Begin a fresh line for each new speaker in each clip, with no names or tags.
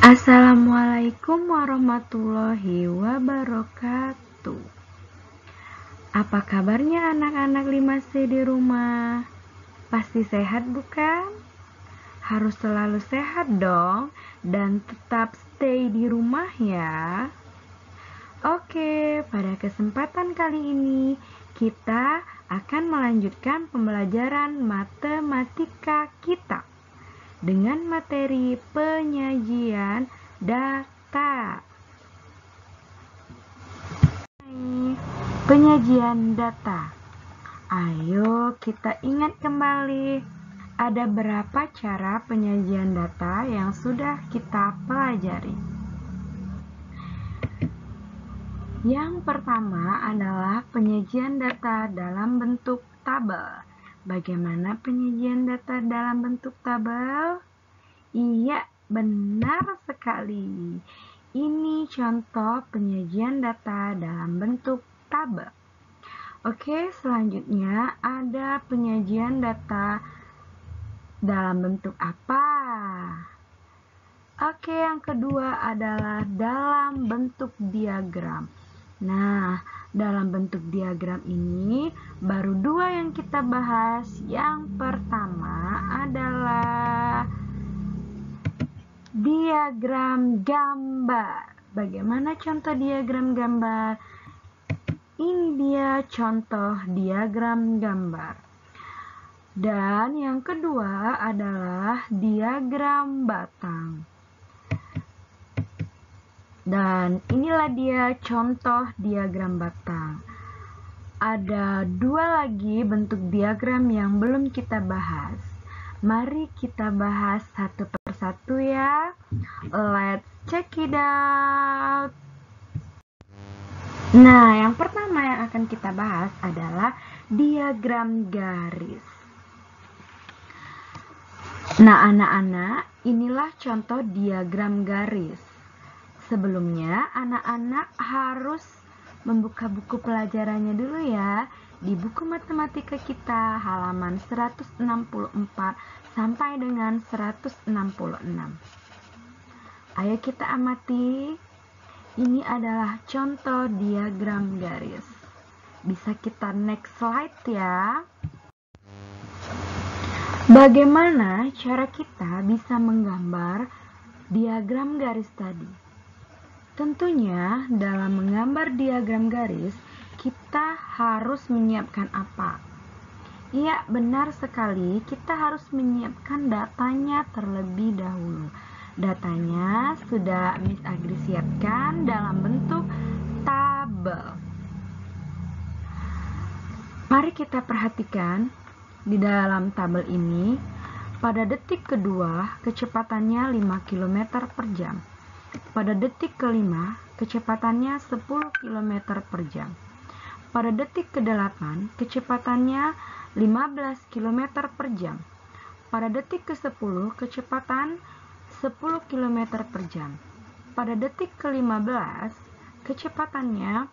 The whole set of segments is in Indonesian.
Assalamualaikum warahmatullahi wabarakatuh. Apa kabarnya anak-anak 5C di rumah? Pasti sehat bukan? Harus selalu sehat dong dan tetap stay di rumah ya. Oke, pada kesempatan kali ini kita akan melanjutkan pembelajaran matematika kita dengan materi penyajian data. Penyajian data. Ayo kita ingat kembali, ada berapa cara penyajian data yang sudah kita pelajari. Yang pertama adalah penyajian data dalam bentuk tabel. Bagaimana penyajian data dalam bentuk tabel? Iya, benar sekali. Ini contoh penyajian data dalam bentuk tabel. Oke, selanjutnya ada penyajian data dalam bentuk apa? Oke, yang kedua adalah dalam bentuk diagram. Nah, dalam bentuk diagram ini baru dua yang kita bahas. Yang pertama adalah diagram gambar. Bagaimana contoh diagram gambar? Ini dia contoh diagram gambar. Dan yang kedua adalah diagram batang. Dan inilah dia contoh diagram batang. Ada dua lagi bentuk diagram yang belum kita bahas. Mari kita bahas satu persatu ya. Let's check it out. Nah, yang pertama yang akan kita bahas adalah diagram garis. Nah, anak-anak, inilah contoh diagram garis. Sebelumnya, anak-anak harus membuka buku pelajarannya dulu ya. Di buku matematika kita halaman 164 sampai dengan 166. Ayo kita amati. Ini adalah contoh diagram garis. Bisa kita next slide ya. Bagaimana cara kita bisa menggambar diagram garis tadi? Tentunya dalam menggambar diagram garis, kita harus menyiapkan apa? Iya, benar sekali, kita harus menyiapkan datanya terlebih dahulu. Datanya sudah Miss Agri siapkan dalam bentuk tabel. Mari kita perhatikan di dalam tabel ini, pada detik kedua kecepatannya 5 km per jam. Pada detik kelima, kecepatannya 10 km per jam. Pada detik ke-8, kecepatannya 15 km per jam. Pada detik ke-10, kecepatan 10 km per jam. Pada detik ke-15, kecepatannya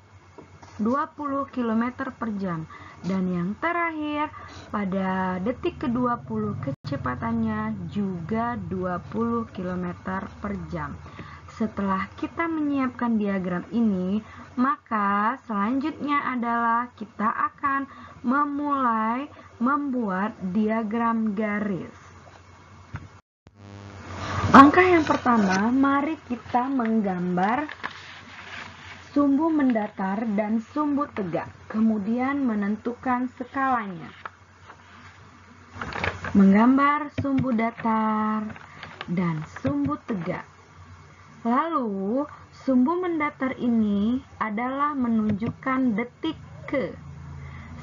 20 km per jam. Dan yang terakhir, pada detik ke-20, kecepatannya juga 20 km per jam. Setelah kita menyiapkan diagram ini, maka selanjutnya adalah kita akan memulai membuat diagram garis. Langkah yang pertama, mari kita menggambar sumbu mendatar dan sumbu tegak, kemudian menentukan skalanya. Menggambar sumbu datar dan sumbu tegak. Lalu, sumbu mendatar ini adalah menunjukkan detik ke,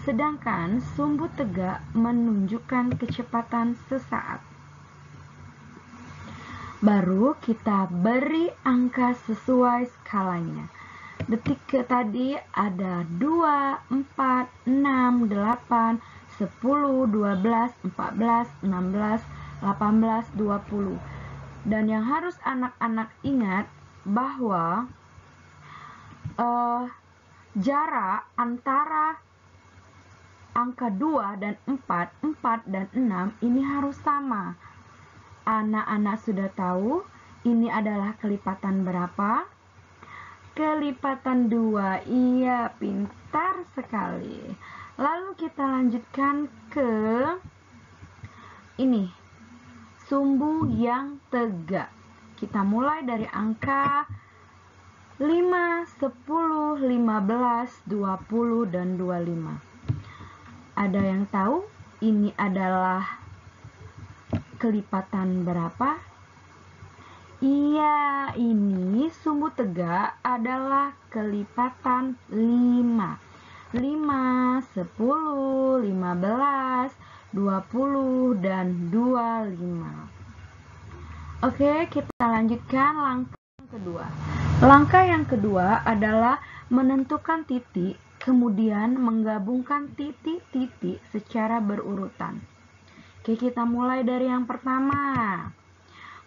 sedangkan sumbu tegak menunjukkan kecepatan sesaat. Baru kita beri angka sesuai skalanya. Detik ke tadi ada 2, 4, 6, 8, 10, 12, 14, 16, 18, 20. Dan yang harus anak-anak ingat bahwa jarak antara angka 2 dan 4, 4 dan 6 ini harus sama. Anak-anak sudah tahu Ini adalah kelipatan berapa? Kelipatan 2. Iya, pintar sekali. Lalu kita lanjutkan ke ini, sumbu yang tegak. Kita mulai dari angka 5, 10, 15, 20, dan 25. Ada yang tahu ini adalah kelipatan berapa? Iya, ini sumbu tegak adalah kelipatan 5. 5, 10, 15, 20, dan 25. Oke, kita lanjutkan langkah yang kedua. Langkah yang kedua adalah menentukan titik, kemudian menggabungkan titik-titik secara berurutan. Oke, kita mulai dari yang pertama.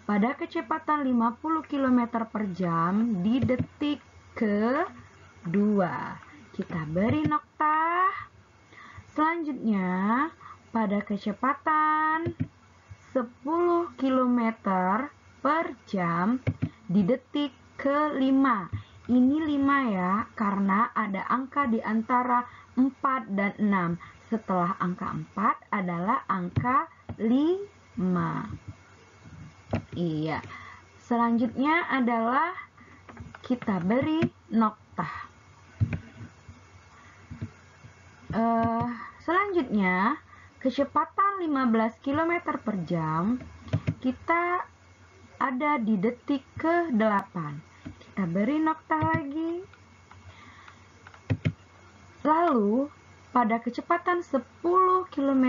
Pada kecepatan 50 km per jam di detik ke-2. Kita beri noktah. Selanjutnya, pada kecepatan 10 km per jam di detik ke-5. Ini 5 ya, karena ada angka di antara 4 dan 6. Setelah angka 4 adalah angka 5. Iya. Selanjutnya adalah kita beri noktah. Selanjutnya, kecepatan 15 km per jam kita ada di detik ke-8. Kita beri noktah lagi. Lalu, pada kecepatan 10 km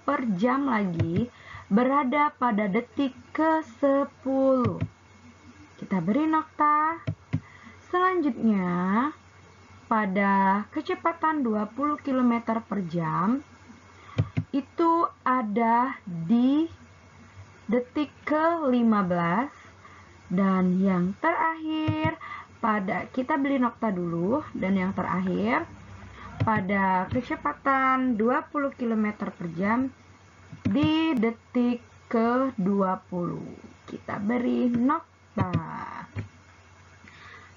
per jam lagi berada pada detik ke-10. Kita beri noktah. Selanjutnya, pada kecepatan 20 km per jam itu ada di detik ke-15. Dan yang terakhir, kita beri noktah dulu, dan yang terakhir pada kecepatan 20 km per jam di detik ke-20. Kita beri noktah.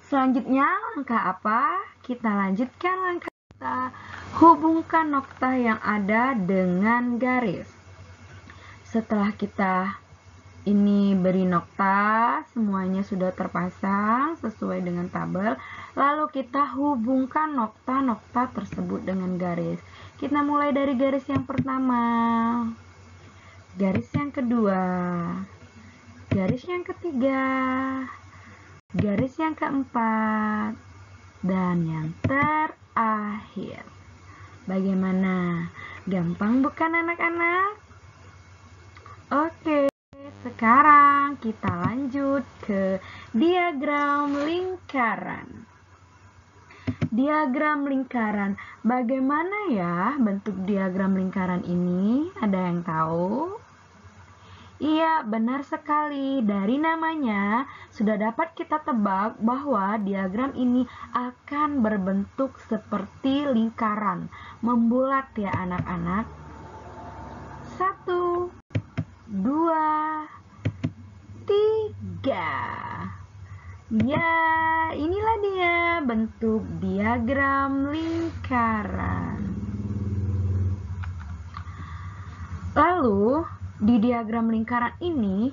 Selanjutnya langkah apa? Kita lanjutkan langkah kita. Hubungkan noktah yang ada dengan garis. Setelah kita ini beri noktah, semuanya sudah terpasang sesuai dengan tabel. Lalu kita hubungkan nokta-nokta tersebut dengan garis. Kita mulai dari garis yang pertama, garis yang kedua, garis yang ketiga, garis yang keempat, dan yang terakhir. Bagaimana? Gampang bukan anak-anak? Oke, sekarang kita lanjut ke diagram lingkaran. Diagram lingkaran. Bagaimana ya bentuk diagram lingkaran ini? Ada yang tahu? Iya, benar sekali. Dari namanya sudah dapat kita tebak bahwa diagram ini akan berbentuk seperti lingkaran. Membulat ya anak-anak. 1, 2, 3. Ya, inilah dia bentuk diagram lingkaran. Lalu, di diagram lingkaran ini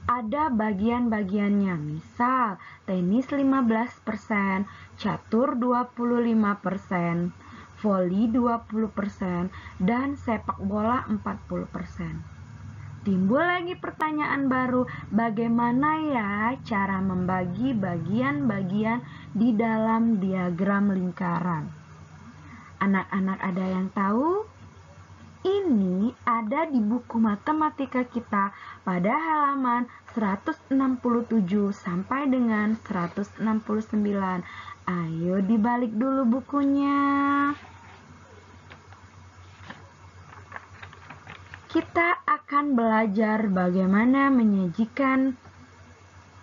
ada bagian-bagiannya. Misal, tenis 15%, catur 25%, voli 20%, dan sepak bola 40%. Timbul lagi pertanyaan baru, bagaimana ya cara membagi bagian-bagian di dalam diagram lingkaran? Anak-anak ada yang tahu? Ini ada di buku matematika kita pada halaman 167 sampai dengan 169. Ayo dibalik dulu bukunya. Kita akan belajar bagaimana menyajikan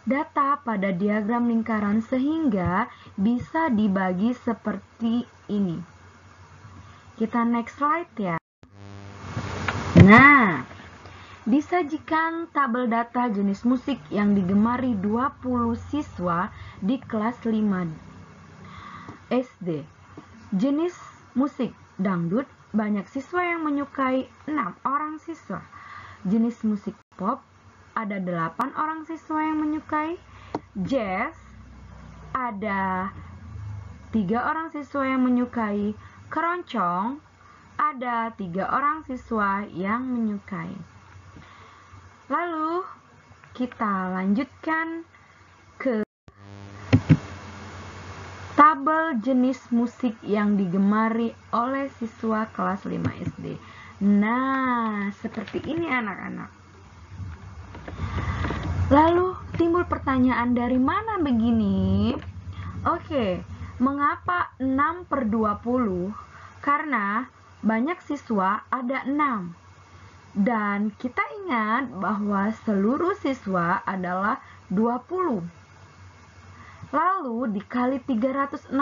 data pada diagram lingkaran sehingga bisa dibagi seperti ini. Kita next slide ya. Nah, Disajikan tabel data jenis musik yang digemari 20 siswa di kelas 5 SD. Jenis musik dangdut, banyak siswa yang menyukai 6 orang siswa. Jenis musik pop, ada 8 orang siswa yang menyukai. Jazz, ada 3 orang siswa yang menyukai. Keroncong, ada 3 orang siswa yang menyukai. Lalu kita lanjutkan ke tabel jenis musik yang digemari oleh siswa kelas 5 SD. Nah, seperti ini anak-anak. Lalu timbul pertanyaan, dari mana begini? Oke, mengapa 6/20? Karena banyak siswa ada 6. Dan kita ingat bahwa seluruh siswa adalah 20. Lalu dikali 360.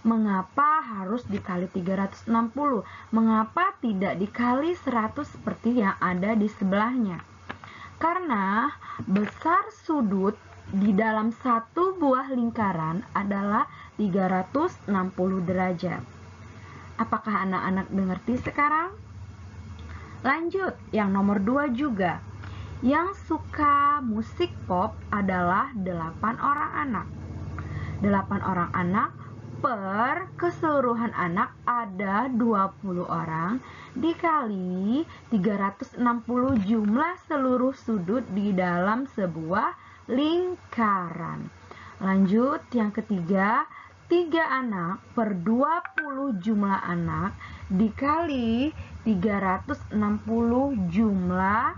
Mengapa harus dikali 360? Mengapa tidak dikali 100 seperti yang ada di sebelahnya? Karena besar sudut di dalam satu buah lingkaran adalah 360 derajat. Apakah anak-anak mengerti sekarang? Lanjut, yang nomor 2 juga. Yang suka musik pop adalah 8 orang anak. 8 orang anak per keseluruhan anak ada 20 orang dikali 360 jumlah seluruh sudut di dalam sebuah lingkaran. Lanjut, yang ketiga, 3 anak per 20 jumlah anak dikali 360 jumlah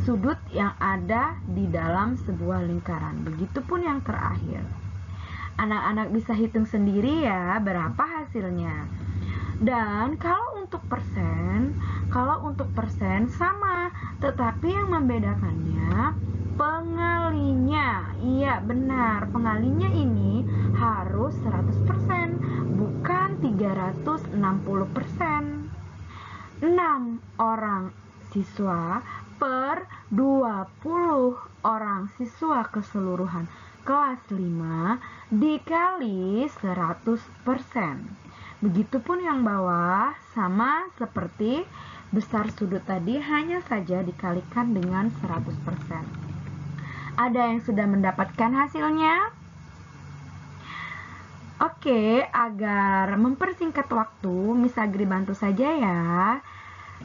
sudut yang ada di dalam sebuah lingkaran. Begitupun yang terakhir. Anak-anak bisa hitung sendiri ya berapa hasilnya. Dan kalau untuk persen sama, tetapi yang membedakannya pengalinya. Iya benar, pengalinya ini harus 100%, bukan 360%. 6 orang siswa per 20 orang siswa keseluruhan kelas 5 dikali 100%. Begitupun yang bawah, sama seperti besar sudut tadi, hanya saja dikalikan dengan 100%. Ada yang sudah mendapatkan hasilnya? Oke, agar mempersingkat waktu, Miss Agri bantu saja ya.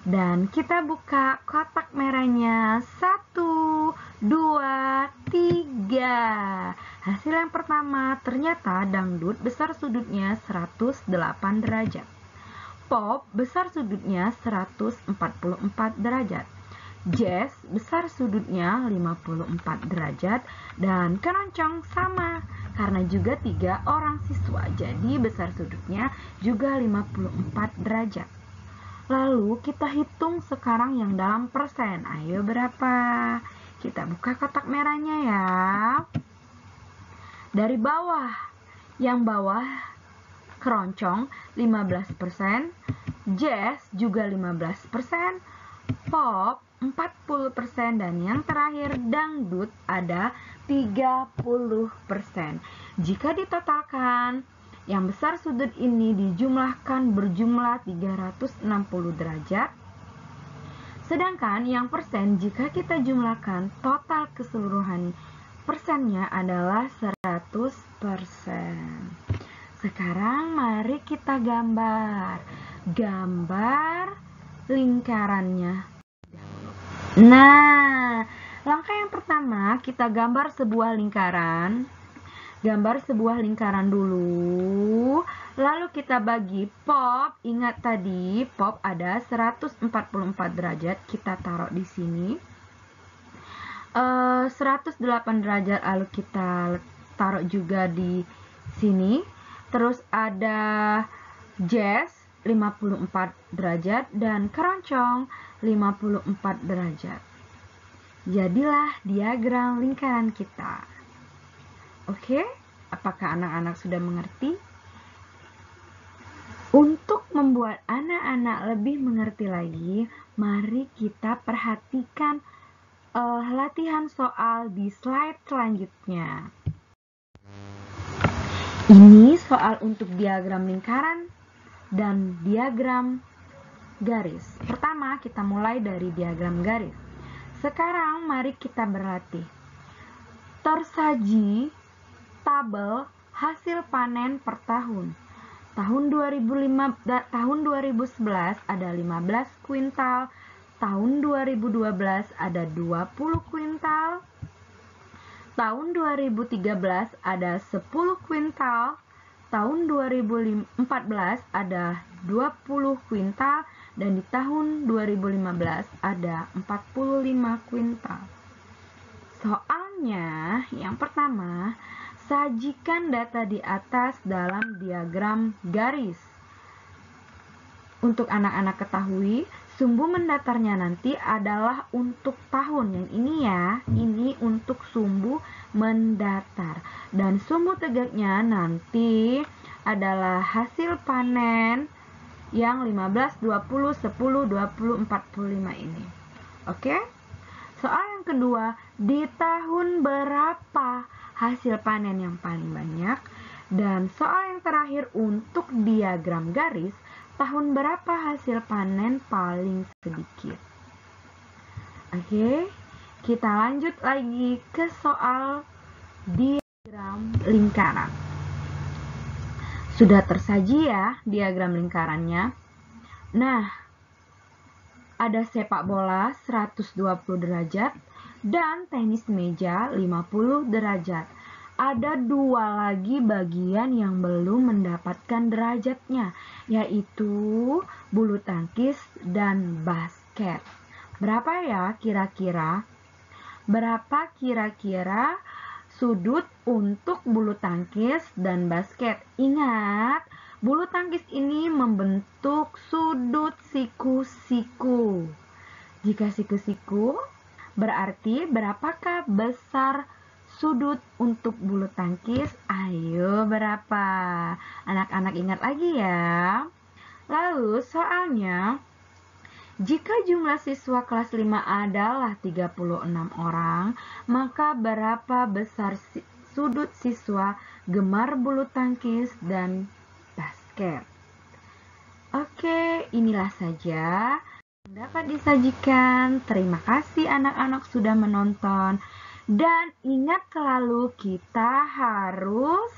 Dan kita buka kotak merahnya. 1, 2, 3. Hasil yang pertama, ternyata dangdut besar sudutnya 108 derajat. Pop besar sudutnya 144 derajat. Jazz besar sudutnya 54 derajat. Dan keroncong sama, karena juga 3 orang siswa. Jadi besar sudutnya juga 54 derajat. Lalu kita hitung sekarang yang dalam persen. Ayo berapa? Kita buka kotak merahnya ya. Dari bawah. Yang bawah keroncong 15%, jazz juga 15%, pop 40%, dan yang terakhir dangdut ada 30%. Jika ditotalkan, yang besar sudut ini dijumlahkan berjumlah 360 derajat. Sedangkan yang persen jika kita jumlahkan total keseluruhan persennya adalah 100%. Sekarang mari kita gambar. Gambar lingkarannya. Nah, langkah yang pertama kita gambar sebuah lingkaran. Gambar sebuah lingkaran dulu, lalu kita bagi pop. Ingat tadi pop ada 144 derajat, kita taruh di sini. 108 derajat lalu kita taruh juga di sini. Terus ada jazz 54 derajat dan keroncong 54 derajat. Jadilah diagram lingkaran kita. Oke, apakah anak-anak sudah mengerti? Untuk membuat anak-anak lebih mengerti lagi, mari kita perhatikan latihan soal di slide selanjutnya. Ini soal untuk diagram lingkaran dan diagram garis. Pertama, kita mulai dari diagram garis. Sekarang mari kita berlatih. Tersaji tabel hasil panen per tahun. Tahun 2011 ada 15 kuintal, tahun 2012 ada 20 kuintal, tahun 2013 ada 10 kuintal, tahun 2014 ada 20 kuintal, dan di tahun 2015 ada 45 kuintal. Soalnya yang pertama, sajikan data di atas dalam diagram garis. Untuk anak-anak ketahui, sumbu mendatarnya nanti adalah untuk tahun. Yang ini ya, ini untuk sumbu mendatar. Dan sumbu tegaknya nanti adalah hasil panen yang 15, 20, 10, 20, 45 ini. Oke? Soal yang kedua, di tahun berapa hasil panen yang paling banyak? Dan soal yang terakhir untuk diagram garis, tahun berapa hasil panen paling sedikit? Oke, kita lanjut lagi ke soal diagram lingkaran. Sudah tersaji ya diagram lingkarannya. Nah, ada sepak bola 120 derajat dan tenis meja 50 derajat. Ada dua lagi bagian yang belum mendapatkan derajatnya, yaitu bulu tangkis dan basket. Berapa ya kira-kira? Berapa kira-kira sudut untuk bulu tangkis dan basket? Ingat, bulu tangkis ini membentuk sudut siku-siku. Jika siku-siku, berarti berapakah besar sudut untuk bulu tangkis? Ayo, berapa? Anak-anak ingat lagi ya. Lalu soalnya, jika jumlah siswa kelas 5 adalah 36 orang, maka berapa besar sudut siswa gemar bulu tangkis dan basket? Oke, inilah saja yang dapat disajikan. Terima kasih anak-anak sudah menonton. Dan ingat selalu kita harus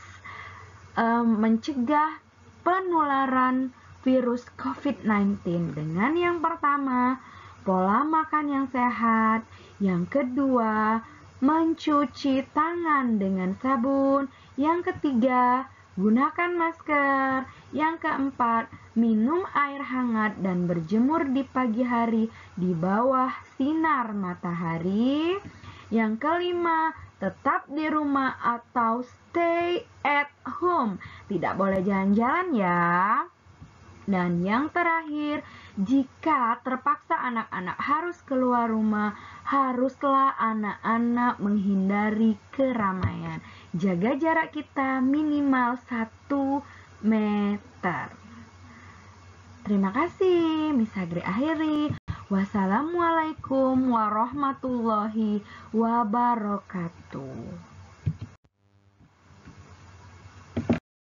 mencegah penularan virus COVID-19 dengan yang pertama, pola makan yang sehat, yang kedua, mencuci tangan dengan sabun, yang ketiga, gunakan masker, yang keempat, minum air hangat dan berjemur di pagi hari di bawah sinar matahari, yang kelima, tetap di rumah atau stay at home, tidak boleh jalan-jalan ya. Dan yang terakhir, jika terpaksa anak-anak harus keluar rumah, haruslah anak-anak menghindari keramaian. Jaga jarak kita minimal 1 meter. Terima kasih, Miss Agri akhiri. Wassalamualaikum warahmatullahi wabarakatuh.